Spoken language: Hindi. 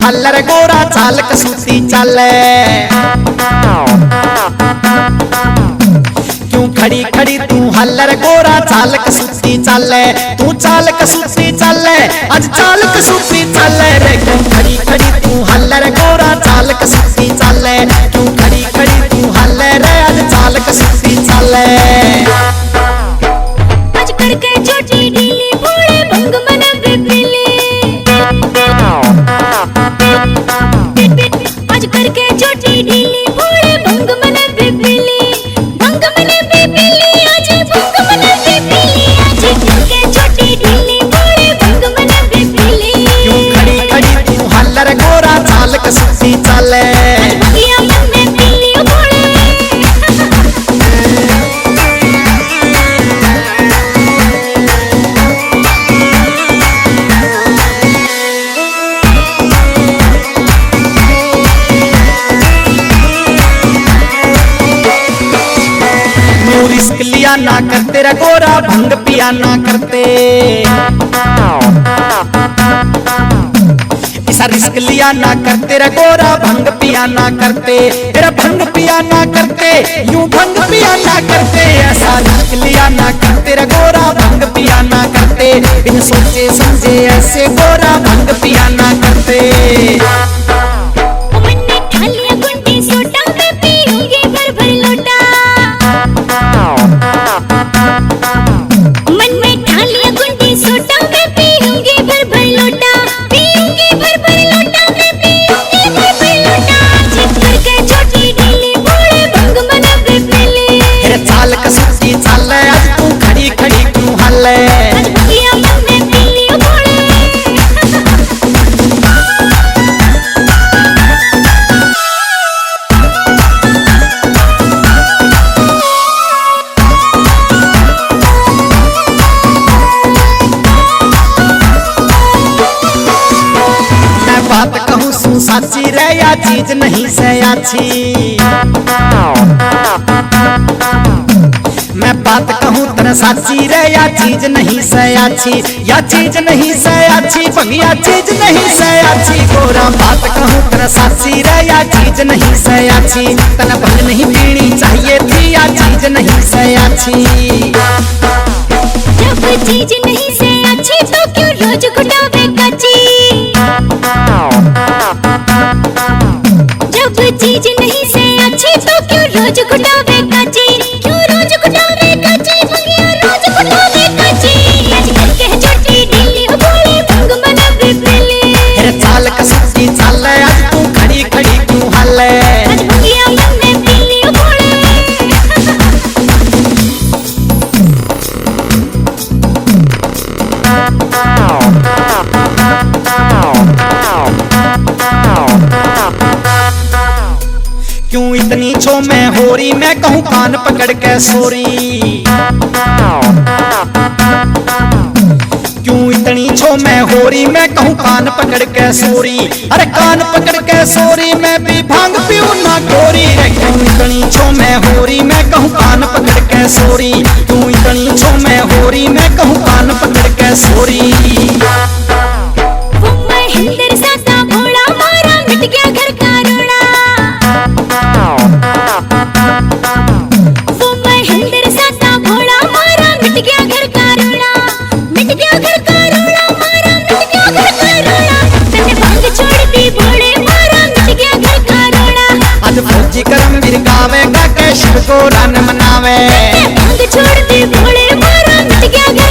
हल्लर गोरा चाल कसूती चाले। क्यों खड़ी खड़ी तू हल्लर गोरा चाल कसूती चाले, तू चाल कसूती चाले, आज चाल कसूती चाले रे। क्यों खड़ी खड़ी तू हल्लर गोरा चाल कसूती चाले, क्यों खड़ी खड़ी तू हल्लर रे, आज चाल कसूती चाले। आज करके छोटी ढीली भोले भंग मन बिपली, आज करके छोटी ढीली भोले भंग मन बिपली, भंग मन बिपली, आज भंग मन बिपली, आज करके छोटी ढीली भोले भंग मन बिपली। क्यों खड़ी खड़ी तू हल्लर गोरा चाल कसूती चाले, भगिया मन में पीली भोले। रिस्क लिया ना करते रे गोरा, भंग पिया ना करते। ऐसा रिस्क लिया ना करते रे गोरा, भंग पिया ना करते। तेरा भंग पिया ना करते, यूं भंग पिया ना करते। ऐसा रिस्क लिया ना करते रे गोरा, भंग पिया ना करते। बिन सोचे समझे ऐसे गोरा, भंग पिया ना करते। मन में ठालिया गुंडी सोटा, मैं पीऊंगी भर भर लोटा। मन में ठालिया गुंडी सोटा, मैं पीऊंगी भर भर लोटा, पीऊंगी भर भर लोटा, मैं पीऊंगी भर भर लोटा। जिद करके छोटी ढीली भोले भंग मन बिपली, तेरे चाल कसूती चाले, आज तू खड़ी खड़ी क्यों हल्ले। आज भगिया मन में पीली भोले। बात कहूँ सू साची रे, या चीज नहीं से अच्छी। मैं बात कहूँ तेरा साची रे, या चीज नहीं से अच्छी, या चीज नहीं से अच्छी, भंगिया चीज नहीं से अच्छी। गोरा बात कहूँ तेरा साची रे, या चीज नहीं से अच्छी। तना भंग नहीं पीनी चाहिए थी, या चीज नहीं से अच्छी। जब चीज नहीं से अच्छी तो क्यों रोज घुटावे कच्ची। जब चीज नहीं से अच्छी तो क्यों रोज घुटावे कच्ची, क्यों रोज घुटावे कच्ची, भंगिया रोज घुटावे कच्ची। आज करके छोटी ढीली भोले भंग मन बिपली, तेरे चाल कसूती चाले, आज तू खड़ी खड़ी क्यों हल्ले। आज भंगिया मन में पीली भोले। क्यों इतनी छो मैं होरी, मैं कहूँ कान पकड़ के सोरी। क्यों इतनी छो मैं होरी, मैं कहूँ कान पकड़ के सोरी। अरे कान पकड़ के सोरी, मैं भी भांग पीऊं ना गोरी रे। क्यों इतनी छो मैं होरी, मैं कहूँ कान पकड़ के सोरी। क्यों इतनी छो मैं होरी, मैं कहूँ कान पकड़ के सोरी। वो महेंद्र सासा भोला, मारा मिट गया घर का रोड़ा। वो महेंद्र सासा भोला, मारा मिट गया घर का रोड़ा, मिट गया घर का रोड़ा, मारा मिट गया घर का रोड़ा। तने भांग छोड़ दी भोले, मारा मिट गया घर का रोड़ा। आज फौजी करम वीर गावे, गा के शिव को रन मनावे। तने भांग छोड़ दी भोले, मारा मिट गया घर